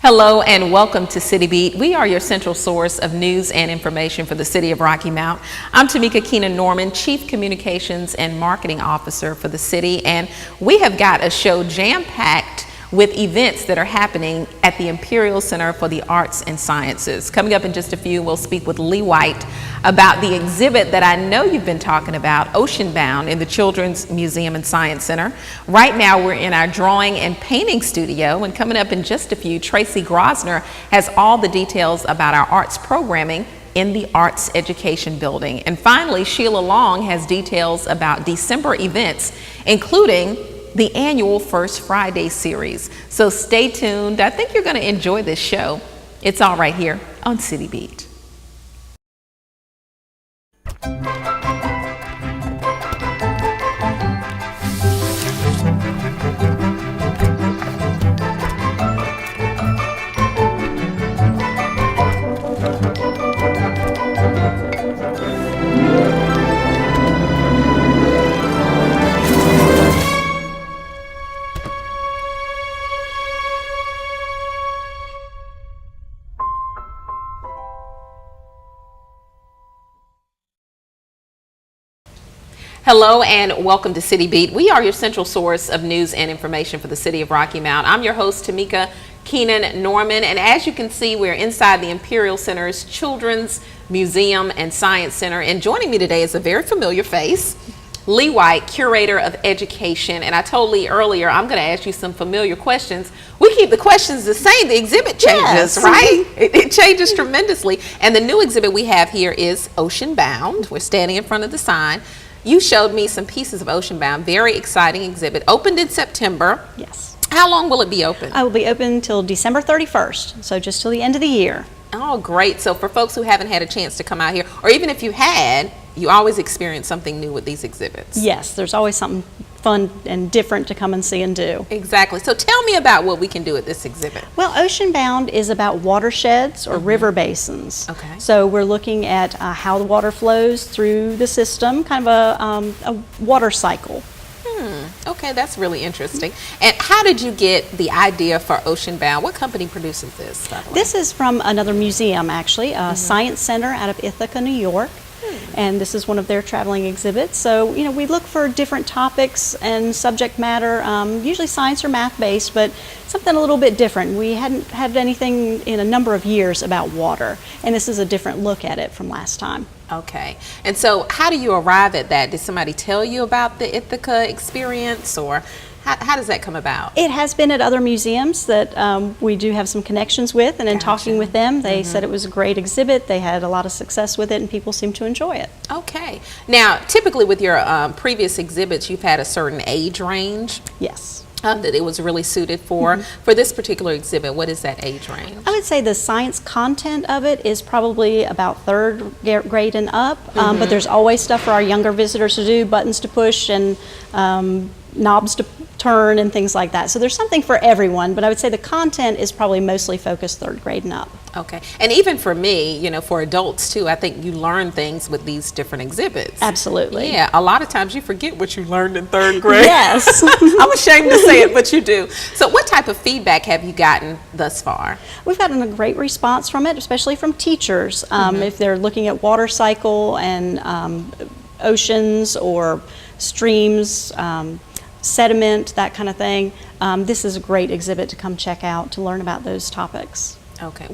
Hello and welcome to City Beat. We are your central source of news and information for the city of Rocky Mount. I'm Tamika Keenan-Norman, Chief Communications and Marketing Officer for the city, and we have got a show jam-packed with events that are happening at the Imperial Center for the Arts and Sciences. Coming up in just a few, we'll speak with Lee White about the exhibit that I know you've been talking about, Oceanbound, in the Children's Museum and Science Center. Right now, we're in our drawing and painting studio, and coming up in just a few, Tracy Grosner has all the details about our arts programming in the Arts Education Building. And finally, Sheila Long has details about December events, including the annual First Friday series. So stay tuned. I think you're going to enjoy this show. It's all right here on City Beat. Hello and welcome to City Beat. We are your central source of news and information for the city of Rocky Mount. I'm your host, Tamika Keenan-Norman, and as you can see, we're inside the Imperial Center's Children's Museum and Science Center, and joining me today is a very familiar face, Lee White, Curator of Education. And I told Lee earlier, I'm going to ask you some familiar questions. We keep the questions the same. The exhibit changes, yes, right? It changes tremendously. And the new exhibit we have here is Oceanbound. We're standing in front of the sign. You showed me some pieces of Oceanbound, very exciting exhibit. Opened in September. Yes. How long will it be open? I will be open until December 31st, so just till the end of the year. Oh, great. So for folks who haven't had a chance to come out here, or even if you had, you always experience something new with these exhibits. Yes, there's always something fun and different to come and see and do. Exactly. So tell me about what we can do at this exhibit. Well, Oceanbound is about watersheds or river basins. Okay. So we're looking at how the water flows through the system, kind of a water cycle. Okay, that's really interesting. And how did you get the idea for Oceanbound? What company produces this, by the way? This is from another museum, actually, Science Center out of Ithaca, New York. And this is one of their traveling exhibits. So, you know, we look for different topics and subject matter, usually science or math based, but something a little bit different. We hadn't had anything in a number of years about water, and this is a different look at it from last time. Okay. And so how do you arrive at that? Did somebody tell you about the Ithaca experience, or how does that come about? It has been at other museums that we do have some connections with, and in talking with them, they said it was a great exhibit. They had a lot of success with it, and people seem to enjoy it. Okay. Now, typically with your previous exhibits, you've had a certain age range. Yes. That it was really suited for. For this particular exhibit, what is that age range? I would say the science content of it is probably about third grade and up, but there's always stuff for our younger visitors to do, buttons to push and knobs to turn and things like that. So there's something for everyone, but I would say the content is probably mostly focused third grade and up. Okay. And even for me, you know, for adults too, I think you learn things with these different exhibits. Absolutely. Yeah. A lot of times you forget what you learned in third grade. Yes. I'm ashamed to say it, but you do. So what type of feedback have you gotten thus far? We've gotten a great response from it, especially from teachers. If they're looking at water cycle and oceans or streams, sediment, that kind of thing. This is a great exhibit to come check out to learn about those topics. Okay.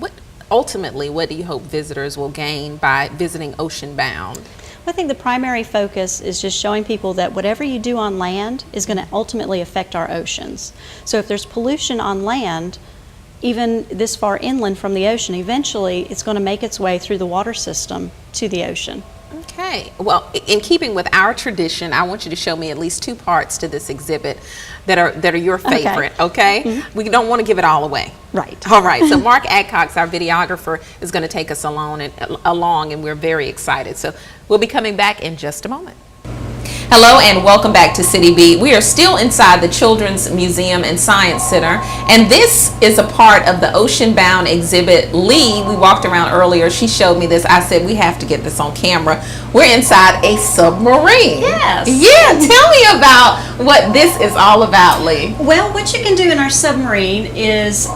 Ultimately, what do you hope visitors will gain by visiting Oceanbound? I think the primary focus is just showing people that whatever you do on land is going to ultimately affect our oceans. So if there's pollution on land, even this far inland from the ocean, eventually it's going to make its way through the water system to the ocean. Okay. Well, in keeping with our tradition, I want you to show me at least two parts to this exhibit that are your favorite, okay? We don't want to give it all away. Right. All right. So Mark Adcox, our videographer, is going to take us along, and we're very excited. So we'll be coming back in just a moment. Hello and welcome back to City Beat. We are still inside the Children's Museum and Science Center, and this is a part of the Ocean Bound exhibit. Lee, we walked around earlier, she showed me this. I said we have to get this on camera. We're inside a submarine. Yes. Yeah, tell me about what this is all about, Lee. Well, what you can do in our submarine is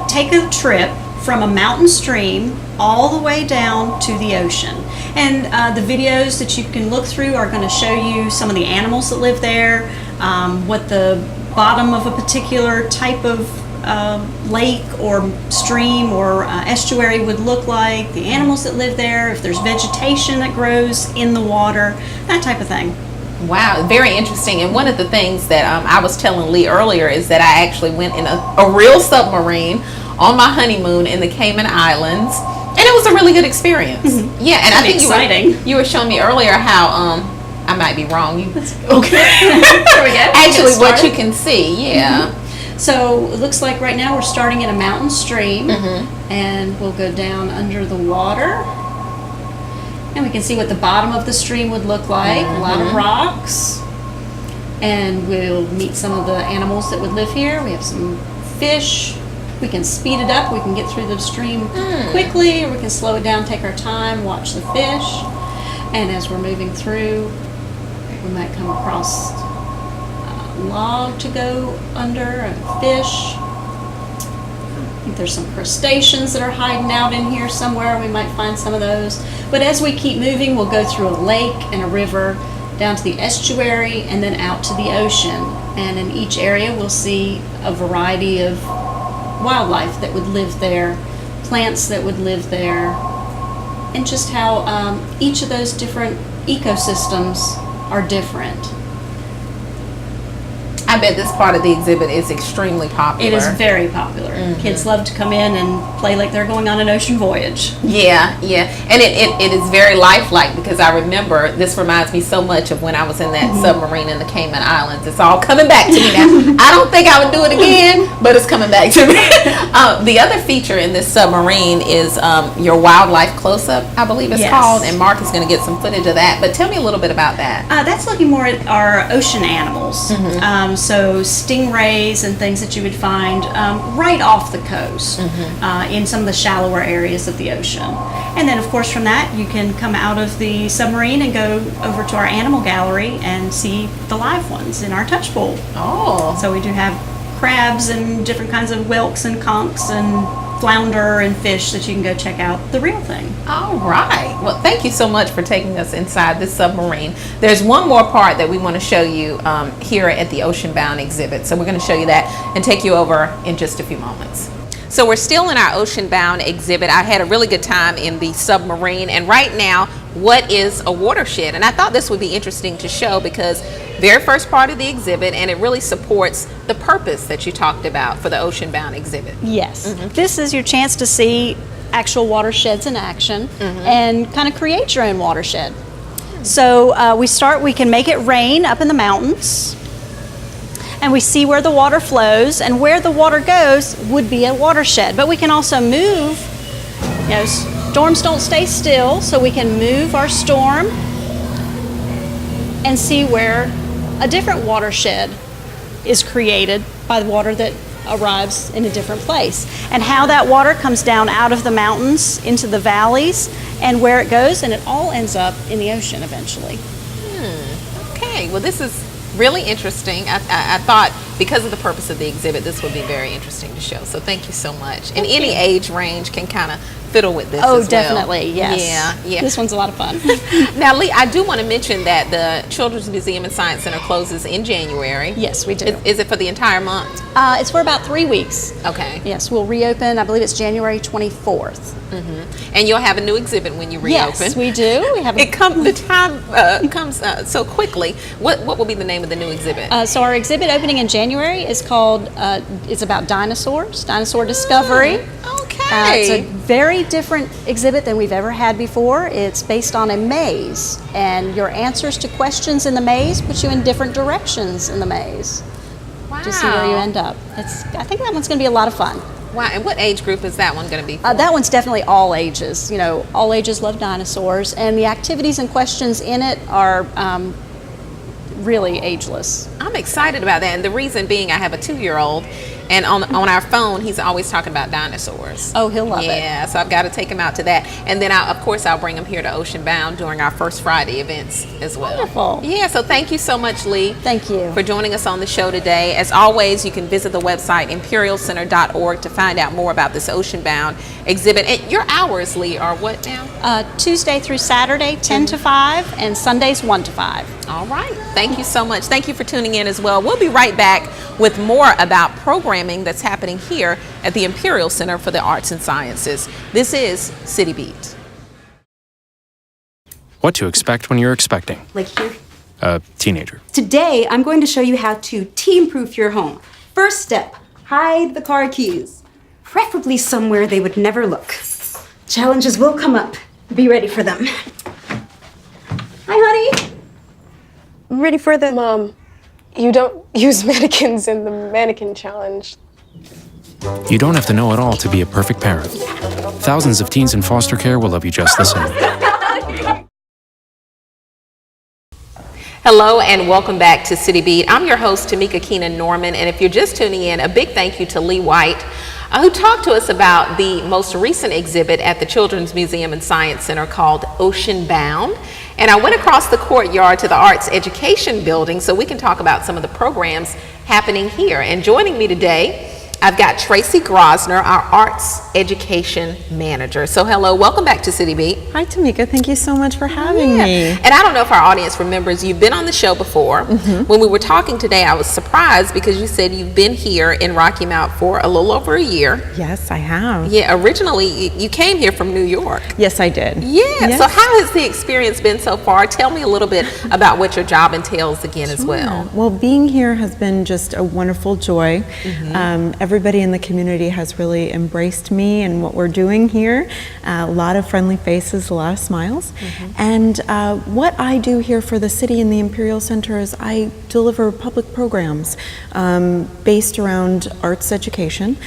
take a trip from a mountain stream all the way down to the ocean. And the videos that you can look through are going to show you some of the animals that live there, what the bottom of a particular type of lake or stream or estuary would look like, the animals that live there, if there's vegetation that grows in the water, that type of thing. Wow, very interesting. And one of the things that I was telling Lee earlier is that I actually went in a real submarine on my honeymoon in the Cayman Islands, and it was a really good experience. Mm-hmm. Yeah, and I think you were showing me earlier how I might be wrong. Okay. There we go. Actually, what you can see, yeah. Mm-hmm. So it looks like right now we're starting in a mountain stream, and we'll go down under the water. And we can see what the bottom of the stream would look like, a lot of rocks. And we'll meet some of the animals that would live here. We have some fish. We can speed it up, we can get through the stream quickly, or we can slow it down, take our time, watch the fish. And as we're moving through, we might come across a log to go under, a fish. I think there's some crustaceans that are hiding out in here somewhere. We might find some of those. But as we keep moving, we'll go through a lake and a river, down to the estuary, and then out to the ocean. And in each area, we'll see a variety of wildlife that would live there, plants that would live there, and just how each of those different ecosystems are different. I bet this part of the exhibit is extremely popular. It is very popular. Kids love to come in and play like they're going on an ocean voyage. Yeah, and it is very lifelike, because I remember, this reminds me so much of when I was in that submarine in the Cayman Islands. It's all coming back to me now. I don't think I would do it again, but it's coming back to me. The other feature in this submarine is your wildlife close-up, I believe it's called, and Mark is going to get some footage of that. But tell me a little bit about that. That's looking more at our ocean animals. So stingrays and things that you would find right off the coast in some of the shallower areas of the ocean. And then, of course, from that, you can come out of the submarine and go over to our animal gallery and see the live ones in our touch pool. Oh. So we do have crabs and different kinds of whelks and conchs and flounder and fish that you can go check out the real thing. All right. Well, thank you so much for taking us inside this submarine. There's one more part that we want to show you here at the Ocean Bound exhibit. So we're going to show you that and take you over in just a few moments. So we're still in our Ocean Bound exhibit. I had a really good time in the submarine, and right now, what is a watershed? And I thought this would be interesting to show, because very first part of the exhibit, and it really supports the purpose that you talked about for the Ocean Bound exhibit. Yes. This is your chance to see actual watersheds in action and kind of create your own watershed. So we can make it rain up in the mountains, and we see where the water flows, and where the water goes would be a watershed. But we can also move, storms don't stay still, so we can move our storm and see where a different watershed is created by the water that arrives in a different place, and how that water comes down out of the mountains into the valleys, and where it goes, and it all ends up in the ocean eventually. Okay, well, this is really interesting. I thought, because of the purpose of the exhibit, this would be very interesting to show. So thank you so much. And any age range can kind of fiddle with this as well. Definitely, yes. Yeah. This one's a lot of fun. Now, Lee, I do want to mention that the Children's Museum and Science Center closes in January. Yes, we do. Is it for the entire month? It's for about 3 weeks. Okay. Yes, we'll reopen, I believe it's January 24th. And you'll have a new exhibit when you reopen. Yes, we do. We have the time comes so quickly. What will be the name of the new exhibit? So our exhibit opening in January is called, it's about dinosaurs, dinosaur discovery. Okay. It's a very different exhibit than we've ever had before. It's based on a maze, and your answers to questions in the maze put you in different directions in the maze. Wow. To see where you end up. I think that one's going to be a lot of fun. Wow, and what age group is that one going to be for? That one's definitely all ages. All ages love dinosaurs, and the activities and questions in it are really ageless. I'm excited about that, and the reason being I have a 2-year-old, and on our phone he's always talking about dinosaurs. Oh, he'll love it. Yeah, so I've got to take him out to that, and then of course I'll bring him here to Ocean Bound during our First Friday events as well. Wonderful. Yeah, so thank you so much, Lee. Thank you. For joining us on the show today. As always, you can visit the website imperialcenter.org to find out more about this Ocean Bound exhibit. And your hours, Lee, are what now? Tuesday through Saturday, 10 to 5, and Sundays, 1 to 5. All right. Thank you so much. Thank you for tuning in as well. We'll be right back with more about programming that's happening here at the Imperial Center for the Arts and Sciences. This is City Beat. What to expect when you're expecting Like here. a teenager. Today, I'm going to show you how to teen-proof your home. First step, hide the car keys. Preferably somewhere they would never look. Challenges will come up. Be ready for them. Hi, honey. Ready for the... Mom, you don't use mannequins in the mannequin challenge. You don't have to know it all to be a perfect parent. Thousands of teens in foster care will love you just the same. Hello and welcome back to City Beat. I'm your host, Tamika Keenan Norman, and if you're just tuning in, a big thank you to Lee White, who talked to us about the most recent exhibit at the Children's Museum and Science Center called Ocean Bound. And I went across the courtyard to the Arts Education Building so we can talk about some of the programs happening here. And joining me today, I've got Tracy Grosner, our Arts Education Manager. So hello, welcome back to City Beat. Hi, Tamika. Thank you so much for having me. And I don't know if our audience remembers, you've been on the show before. When we were talking today, I was surprised because you said you've been here in Rocky Mount for a little over a year. Yes, I have. Yeah, originally you came here from New York. Yes, I did. Yeah, Yes. so how has the experience been so far? Tell me a little bit about what your job entails again as well. Well, being here has been just a wonderful joy. Everybody in the community has really embraced me and what we're doing here. A lot of friendly faces, a lot of smiles. And what I do here for the city and the Imperial Center is I deliver public programs based around arts education.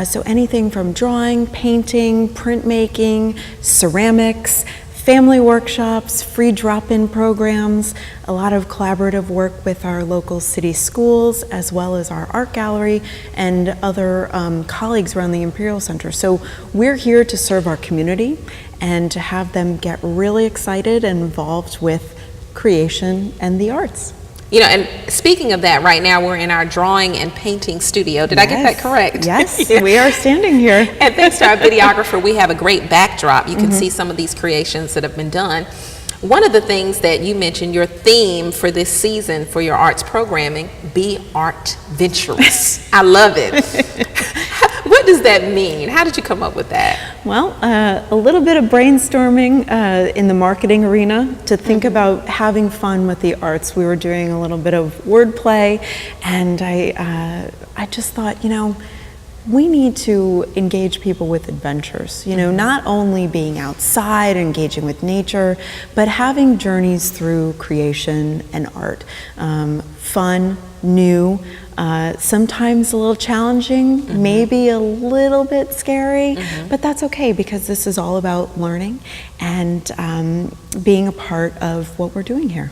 So anything from drawing, painting, printmaking, ceramics, family workshops, free drop-in programs, a lot of collaborative work with our local city schools, as well as our art gallery and other colleagues around the Imperial Center. So we're here to serve our community and to have them get really excited and involved with creation and the arts. You know, and speaking of that, right now we're in our drawing and painting studio. Did I get that correct? Yes, we are standing here. And thanks to our videographer, we have a great backdrop. You can see some of these creations that have been done. One of the things that you mentioned, your theme for this season for your arts programming, be art venturous. I love it. What does that mean? How did you come up with that? Well, a little bit of brainstorming in the marketing arena to think about having fun with the arts. We were doing a little bit of wordplay, and I just thought, you know, we need to engage people with adventures, you know, not only being outside, engaging with nature, but having journeys through creation and art. Fun, new, sometimes a little challenging, maybe a little bit scary, but that's okay because this is all about learning and being a part of what we're doing here.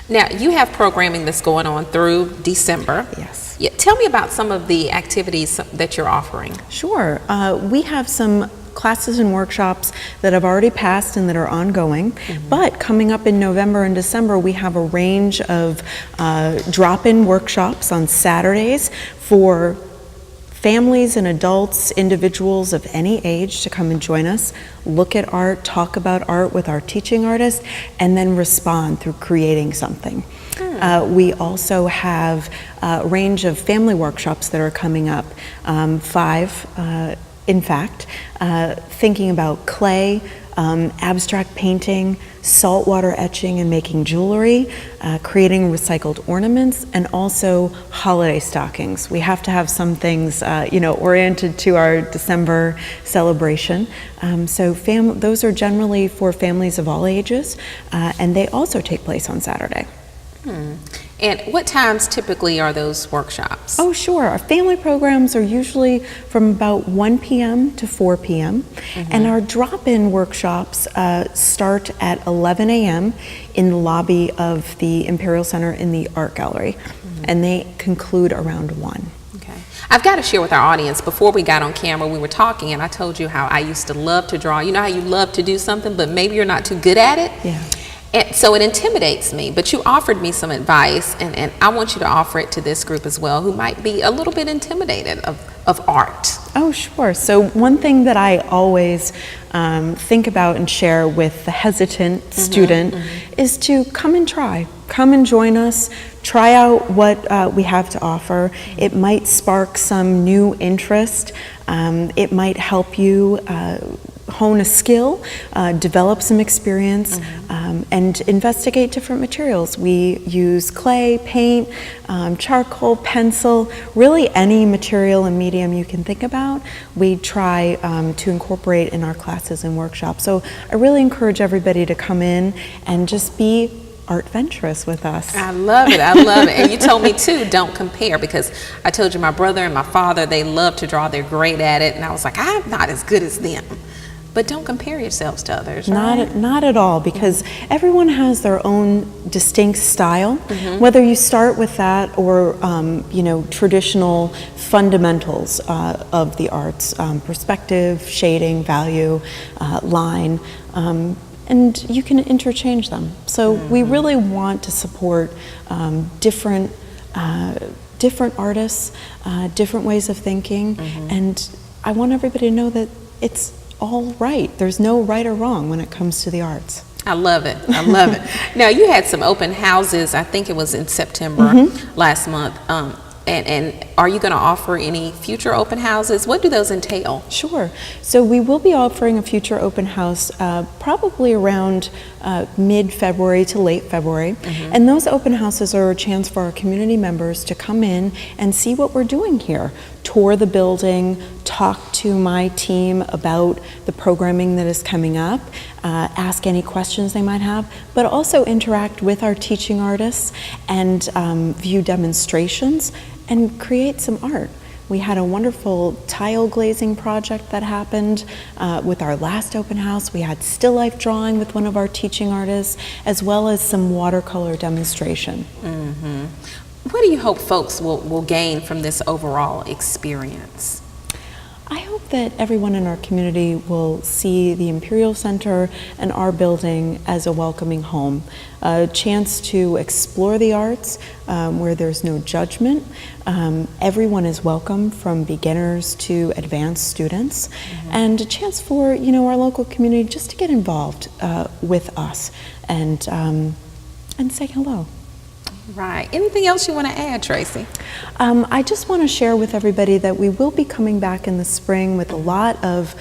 Now, you have programming that's going on through December. Yes. Yeah, tell me about some of the activities that you're offering. Sure. We have some classes and workshops that have already passed and that are ongoing, but coming up in November and December, we have a range of drop-in workshops on Saturdays for families and adults, individuals of any age to come and join us, look at art, talk about art with our teaching artists, and then respond through creating something. We also have a range of family workshops that are coming up, 5 in fact, thinking about clay, abstract painting, saltwater etching and making jewelry, creating recycled ornaments, and also holiday stockings. We have to have some things, you know, oriented to our December celebration. So those are generally for families of all ages, and they also take place on Saturday. And what times typically are those workshops? Oh, sure. Our family programs are usually from about 1 p.m. to 4 p.m. And our drop-in workshops start at 11 a.m. in the lobby of the Imperial Center in the Art Gallery. And they conclude around 1. Okay. I've got to share with our audience, before we got on camera, we were talking and I told you how I used to love to draw. You know how you love to do something, but maybe you're not too good at it? Yeah. And so it intimidates me, but you offered me some advice, and I want you to offer it to this group as well, who might be a little bit intimidated of art. Oh, sure. So one thing that I always think about and share with the hesitant student is to come and try. Come and join us. Try out what we have to offer. It might spark some new interest. It might help you hone a skill, develop some experience, and investigate different materials. We use clay, paint, charcoal, pencil, really any material and medium you can think about, we try to incorporate in our classes and workshops. So I really encourage everybody to come in and just be art venturous with us. I love it. I love it. And you told me too, don't compare, because I told you my brother and my father, they love to draw. They're great at it. And I was like, I'm not as good as them. But don't compare yourselves to others, right? Not at all, because everyone has their own distinct style. Whether you start with that or traditional fundamentals of the arts, perspective, shading, value, line, and you can interchange them. So we really want to support different artists, different ways of thinking, and I want everybody to know that it's all right. There's no right or wrong when it comes to the arts. I love it. I love it. Now, you had some open houses, I think it was in September last month. And are you going to offer any future open houses? What do those entail? Sure. So we will be offering a future open house probably around mid-February to late February. And those open houses are a chance for our community members to come in and see what we're doing here. Tour the building, talk to my team about the programming that is coming up, ask any questions they might have, but also interact with our teaching artists and view demonstrations and create some art. We had a wonderful tile glazing project that happened with our last open house. We had still life drawing with one of our teaching artists, as well as some watercolor demonstration. What do you hope folks will gain from this overall experience? I hope that everyone in our community will see the Imperial Center and our building as a welcoming home, a chance to explore the arts where there's no judgment. Everyone is welcome, from beginners to advanced students, and a chance for our local community just to get involved with us and say hello. Right. Anything else you want to add, Tracy? I just want to share with everybody that we will be coming back in the spring with a lot of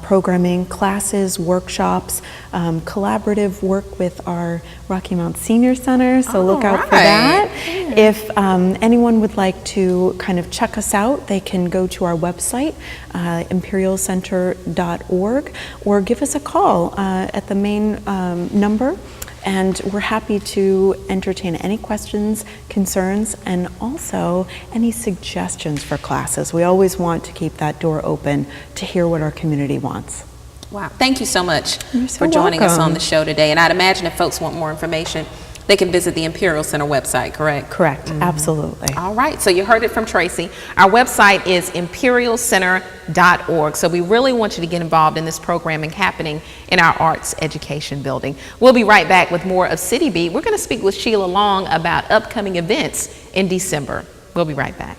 programming, classes, workshops, collaborative work with our Rocky Mount Senior Center, so look out for that. If anyone would like to kind of check us out, they can go to our website, imperialcenter.org, or give us a call at the main number. And we're happy to entertain any questions, concerns, and also any suggestions for classes. We always want to keep that door open to hear what our community wants. Wow. Thank you so much so for joining us welcome. on the show today. And I'd imagine if folks want more information, they can visit the Imperial Center website, correct? Correct, absolutely. All right, so you heard it from Tracy. Our website is imperialcenter.org. So we really want you to get involved in this programming happening in our arts education building. We'll be right back with more of City Beat. We're going to speak with Sheila Long about upcoming events in December. We'll be right back.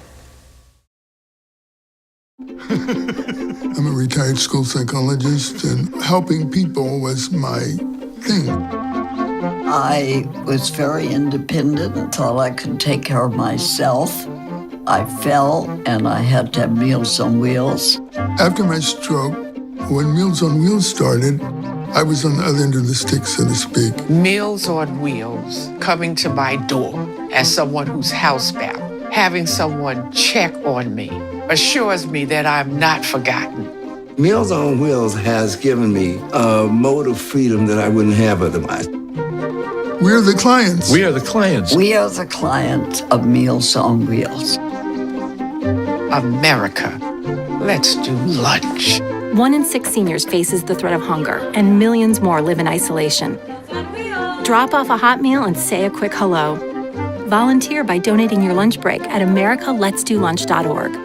I'm a retired school psychologist, and helping people was my thing. I was very independent and thought I could take care of myself. I fell and I had to have Meals on Wheels. After my stroke, when Meals on Wheels started, I was on the other end of the stick, so to speak. Meals on Wheels coming to my door as someone who's housebound, having someone check on me, assures me that I'm not forgotten. Meals on Wheels has given me a mode of freedom that I wouldn't have otherwise. We're the clients. We are the clients. We are the clients of Meals on Wheels. America, let's do lunch. 1 in 6 seniors faces the threat of hunger, and millions more live in isolation. Drop off a hot meal and say a quick hello. Volunteer by donating your lunch break at americaletsdolunch.org.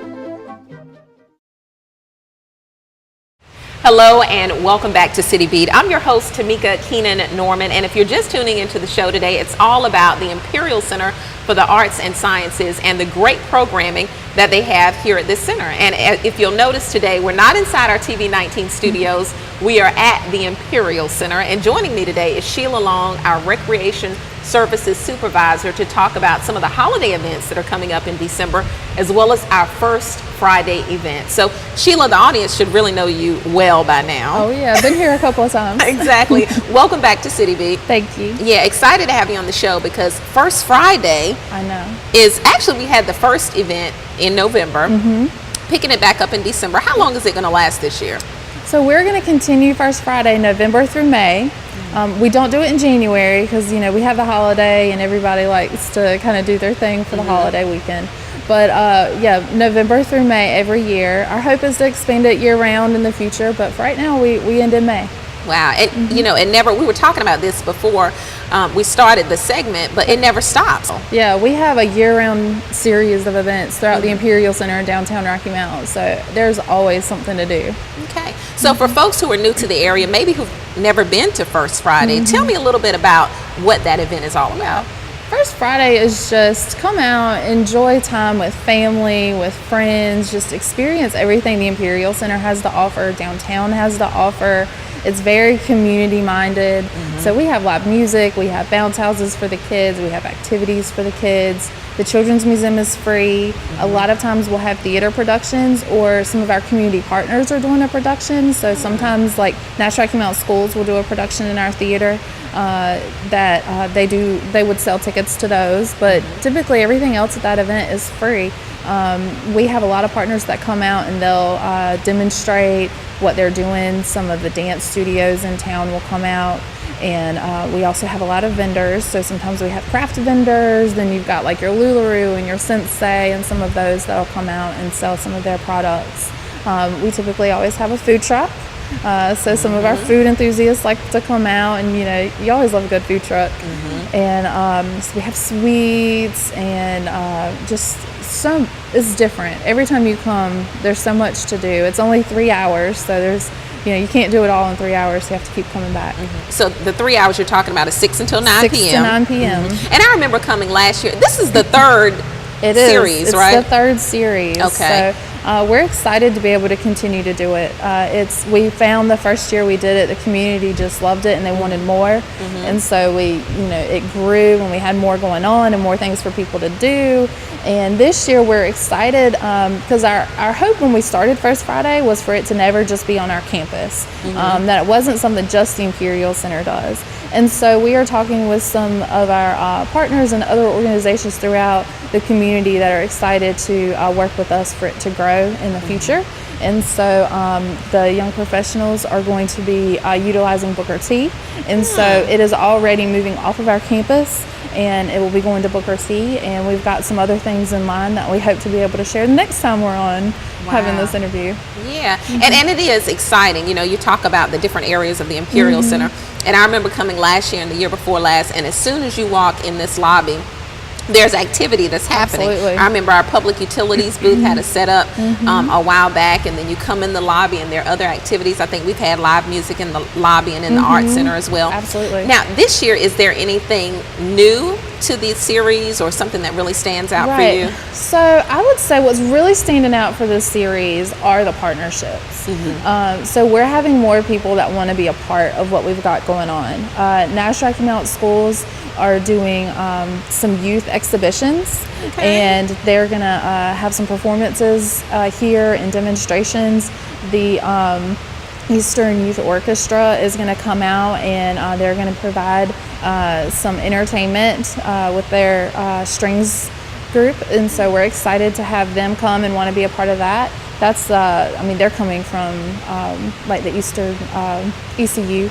Hello and welcome back to City Beat. I'm your host, Tamika Keenan Norman, and if you're just tuning into the show today, it's all about the Imperial Center for the Arts and Sciences and the great programming that they have here at this center. And if you'll notice today, we're not inside our TV19 studios. We are at the Imperial Center, and joining me today is Sheila Long, our Recreation Services Supervisor, to talk about some of the holiday events that are coming up in December, as well as our First Friday event. So Sheila, the audience should really know you well by now. Oh yeah, I've been here a couple of times. Exactly. Welcome back to City Beat. Thank you. Yeah, excited to have you on the show because First Friday is actually, we had the first event in November, picking it back up in December. How long is it going to last this year? So we're going to continue First Friday, November through May. We don't do it in January because, you know, we have the holiday and everybody likes to kind of do their thing for the holiday weekend. But yeah, November through May every year. Our hope is to expand it year round in the future, but for right now we end in May. Wow. And you know, it never, we were talking about this before we started the segment, but it never stops. Yeah, we have a year-round series of events throughout the Imperial Center in downtown Rocky Mount, so there's always something to do. Okay. So for folks who are new to the area, maybe who've never been to First Friday, tell me a little bit about what that event is all about. First Friday is just come out, enjoy time with family, with friends, just experience everything the Imperial Center has to offer, downtown has to offer. It's very community minded. So we have live music, we have bounce houses for the kids, we have activities for the kids. The Children's Museum is free. A lot of times we'll have theater productions, or some of our community partners are doing a production. So sometimes like National Rocky Mount Schools will do a production in our theater that they would sell tickets to those. But typically everything else at that event is free. We have a lot of partners that come out and they'll demonstrate what they're doing. Some of the dance studios in town will come out. And we also have a lot of vendors, so sometimes we have craft vendors, then you've got like your LuLaRoe and your Sensei and some of those that'll come out and sell some of their products. We typically always have a food truck, so some of our food enthusiasts like to come out, and you know, you always love a good food truck. And so we have sweets and just it's different. Every time you come, there's so much to do. It's only 3 hours, so there's, you know, you can't do it all in 3 hours. You have to keep coming back. So the 3 hours you're talking about is 6 until 9 p.m. 6 to 9 p.m. And I remember coming last year. This is the third series, it's right? It's the third series. Okay. So we're excited to be able to continue to do it. We found the first year we did it, the community just loved it and they wanted more. And so it grew and we had more going on and more things for people to do. And this year we're excited because our hope when we started First Friday was for it to never just be on our campus, that it wasn't something just the Imperial Center does. And so we are talking with some of our partners and other organizations throughout the community that are excited to work with us for it to grow in the future. And so the young professionals are going to be utilizing Booker T. And so it is already moving off of our campus and it will be going to Booker T. And we've got some other things in mind that we hope to be able to share the next time we're on having this interview. Yeah, and it is exciting. You know, you talk about the different areas of the Imperial Center. And I remember coming last year and the year before last, and as soon as you walk in this lobby, there's activity that's happening. Absolutely. I remember our public utilities booth had a setup a while back, and then you come in the lobby and there are other activities. I think we've had live music in the lobby and in the art center as well. Absolutely. Now this year, is there anything new to the series or something that really stands out for you? So I would say what's really standing out for this series are the partnerships. So we're having more people that want to be a part of what we've got going on. National Rocky Mount Schools are doing some youth exhibitions, and they're going to have some performances here and demonstrations. The Eastern Youth Orchestra is going to come out and they're going to provide some entertainment with their strings group, and so we're excited to have them come and want to be a part of that. That's they're coming from like the Eastern ECU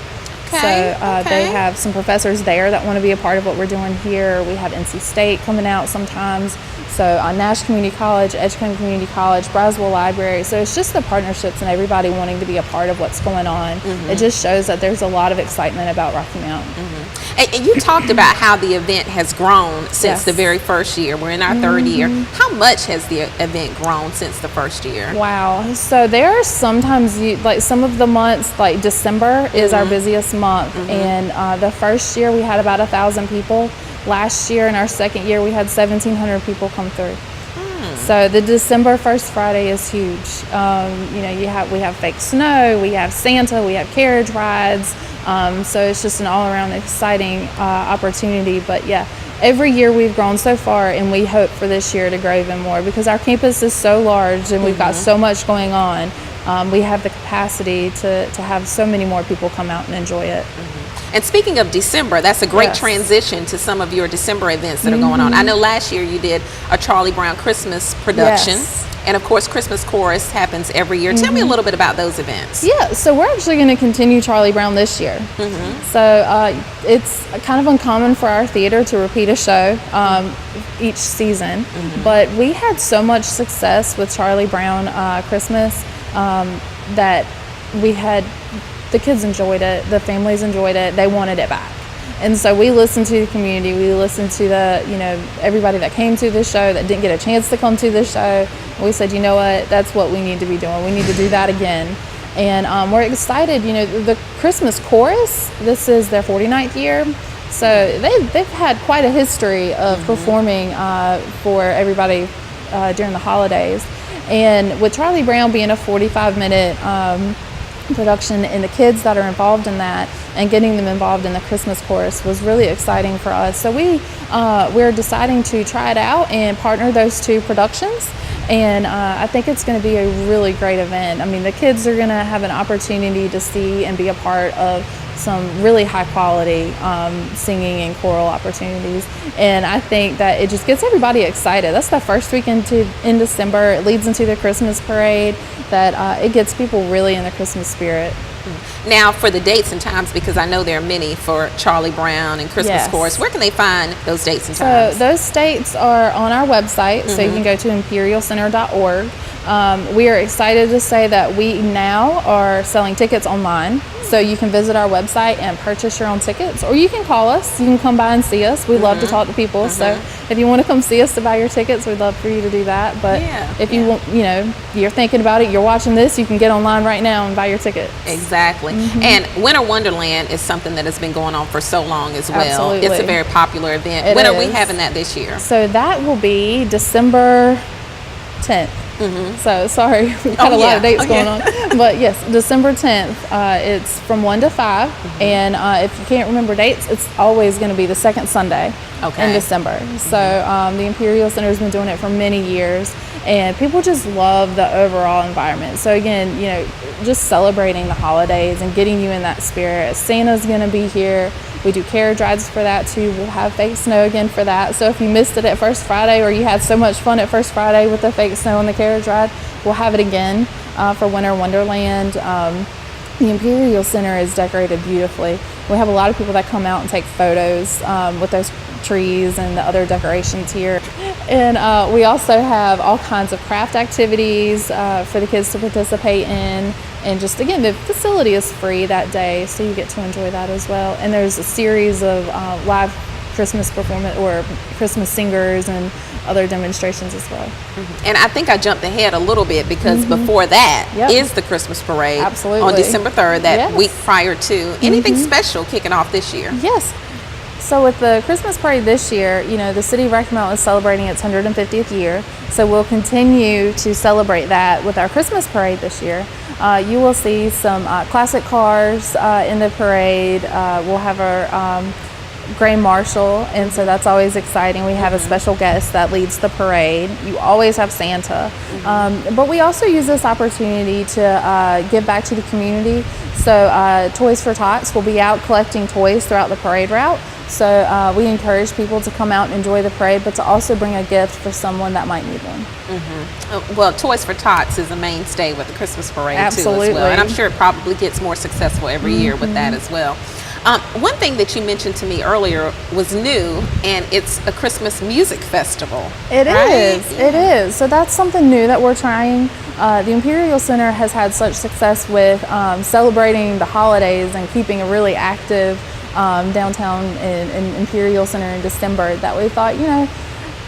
Okay. So they have some professors there that want to be a part of what we're doing here. We have NC State coming out sometimes. So Nash Community College, Edgecombe Community College, Braswell Library. So it's just the partnerships and everybody wanting to be a part of what's going on. It just shows that there's a lot of excitement about Rocky Mount. And you talked about how the event has grown since the very first year. We're in our third year. How much has the event grown since the first year? Wow. So there are sometimes, like some of the months, like December is our busiest month. And the first year we had about 1,000 people. Last year, in our second year, we had 1,700 people come through. So the December first Friday is huge. We have fake snow, we have Santa, we have carriage rides. So it's just an all-around exciting opportunity. But yeah, every year we've grown so far, and we hope for this year to grow even more because our campus is so large and we've got so much going on. We have the capacity to have so many more people come out and enjoy it. And speaking of December, that's a great transition to some of your December events that are going on. I know last year you did a Charlie Brown Christmas production. And of course, Christmas Chorus happens every year. Tell me a little bit about those events. Yeah, so we're actually going to continue Charlie Brown this year. So it's kind of uncommon for our theater to repeat a show each season. But we had so much success with Charlie Brown Christmas that we had, the kids enjoyed it, the families enjoyed it, they wanted it back. And so we listened to the community, we listened to everybody that came to this show that didn't get a chance to come to this show. And we said, you know what, that's what we need to be doing. We need to do that again. And we're excited, the Christmas Chorus, this is their 49th year. So they've had quite a history of performing for everybody during the holidays. And with Charlie Brown being a 45-minute production, and the kids that are involved in that and getting them involved in the Christmas Chorus was really exciting for us. So we're deciding to try it out and partner those two productions. And I think it's going to be a really great event. I mean, the kids are going to have an opportunity to see and be a part of some really high quality singing and choral opportunities. And I think that it just gets everybody excited. That's the first weekend in December. It leads into the Christmas parade, that it gets people really in the Christmas spirit. Now, for the dates and times, because I know there are many for Charlie Brown and Christmas Chorus, where can they find those dates and times? So those dates are on our website, so you can go to imperialcenter.org. We are excited to say that we now are selling tickets online. So you can visit our website and purchase your own tickets, or you can call us. You can come by and see us. We love to talk to people. So if you want to come see us to buy your tickets, we'd love for you to do that. But if you want, you're thinking about it, you're watching this, you can get online right now and buy your ticket. Exactly. And Winter Wonderland is something that has been going on for so long as well. Absolutely. It's a very popular event. When are we having that this year? So that will be December 10th. So sorry, we've got a lot of dates going on. But yes, December 10th, it's from 1 to 5. And if you can't remember dates, it's always going to be the second Sunday in December. So the Imperial Center has been doing it for many years. And people just love the overall environment. So again, just celebrating the holidays and getting you in that spirit. Santa's going to be here. We do carriage rides for that too. We'll have fake snow again for that. So if you missed it at First Friday, or you had so much fun at First Friday with the fake snow and the carriage ride, we'll have it again for Winter Wonderland. The Imperial Center is decorated beautifully. We have a lot of people that come out and take photos with those trees and the other decorations here. And we also have all kinds of craft activities for the kids to participate in. And just, again, the facility is free that day, so you get to enjoy that as well. And there's a series of live Christmas performance or Christmas singers and other demonstrations as well. And I think I jumped ahead a little bit because before that is the Christmas parade on December 3rd, that week prior to. Anything special kicking off this year? Yes. So with the Christmas parade this year, the city of Rocky Mount is celebrating its 150th year. So we'll continue to celebrate that with our Christmas parade this year. You will see some classic cars in the parade. We'll have our Grand Marshal, and so that's always exciting. We have a special guest that leads the parade. You always have Santa. But we also use this opportunity to give back to the community. So Toys for Tots will be out collecting toys throughout the parade route. So we encourage people to come out and enjoy the parade, but to also bring a gift for someone that might need one. Well, Toys for Tots is a mainstay with the Christmas parade too as Absolutely. well. And I'm sure it probably gets more successful every year with that as well. One thing that you mentioned to me earlier was new, and it's a Christmas music festival. It right? is. It is. So that's something new that we're trying. The Imperial Center has had such success with celebrating the holidays and keeping a really active downtown in Imperial Center in December that we thought, you know,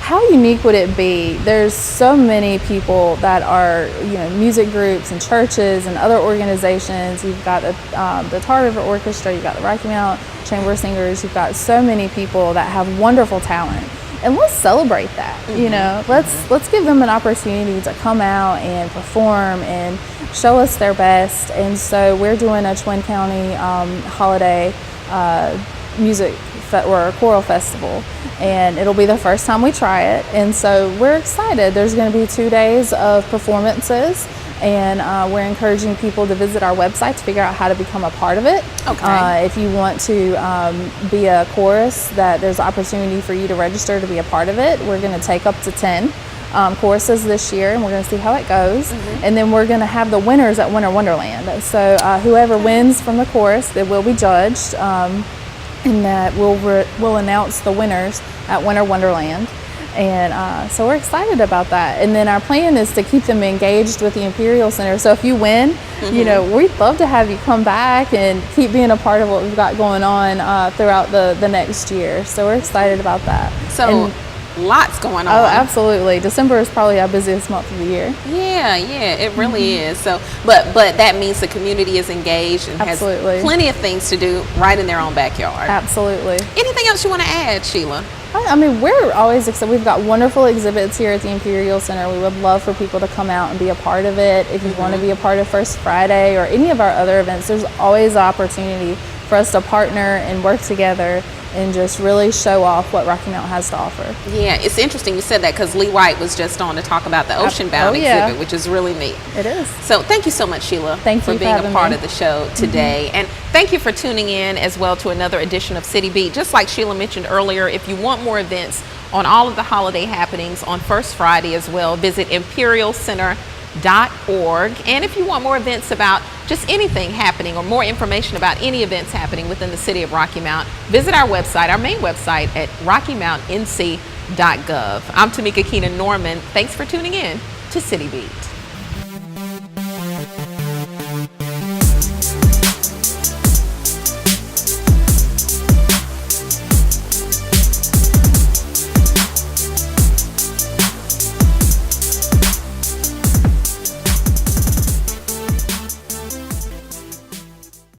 how unique would it be? There's so many people that are, you know, music groups and churches and other organizations. You've got the Tar River Orchestra, you've got the Rocky Mount Chamber of Singers, you've got so many people that have wonderful talent. And let's celebrate that, you know. Let's give them an opportunity to come out and perform and show us their best. And so we're doing a Twin County holiday music or choral festival, and it'll be the first time we try it, and so we're excited. There's going to be 2 days of performances, and we're encouraging people to visit our website to figure out how to become a part of it. Okay. If you want to be a chorus, that there's an opportunity for you to register to be a part of it. We're going to take up to 10 choruses this year, and we're going to see how it goes. And then we're going to have the winners at Winter Wonderland. So whoever wins from the chorus, they will be judged, and that we'll announce the winners at Winter Wonderland. And so we're excited about that. And then our plan is to keep them engaged with the Imperial Center. So if you win, you know, we'd love to have you come back and keep being a part of what we've got going on throughout the next year. So we're excited about that. So lots going on. Oh, absolutely. December is probably our busiest month of the year. Yeah, it really is. So, but that means the community is engaged and Absolutely. has plenty of things to do right in their own backyard. Absolutely. Anything else you want to add, Sheila? I mean, we're always excited. We've got wonderful exhibits here at the Imperial Center. We would love for people to come out and be a part of it. If you want to be a part of First Friday or any of our other events, there's always an opportunity for us to partner and work together and just really show off what Rocky Mount has to offer. Yeah, it's interesting you said that because Lee White was just on to talk about the Ocean Bound exhibit, which is really neat. It is. So thank you so much, Sheila, Thank for you for being a having part me. of the show today. And thank you for tuning in as well to another edition of City Beat. Just like Sheila mentioned earlier, if you want more events on all of the holiday happenings on First Friday as well, visit imperialcenter.org. And if you want more events about just anything happening or more information about any events happening within the city of Rocky Mount, visit our website, our main website at rockymountnc.gov. I'm Tamika Keenan Norman. Thanks for tuning in to City Beat.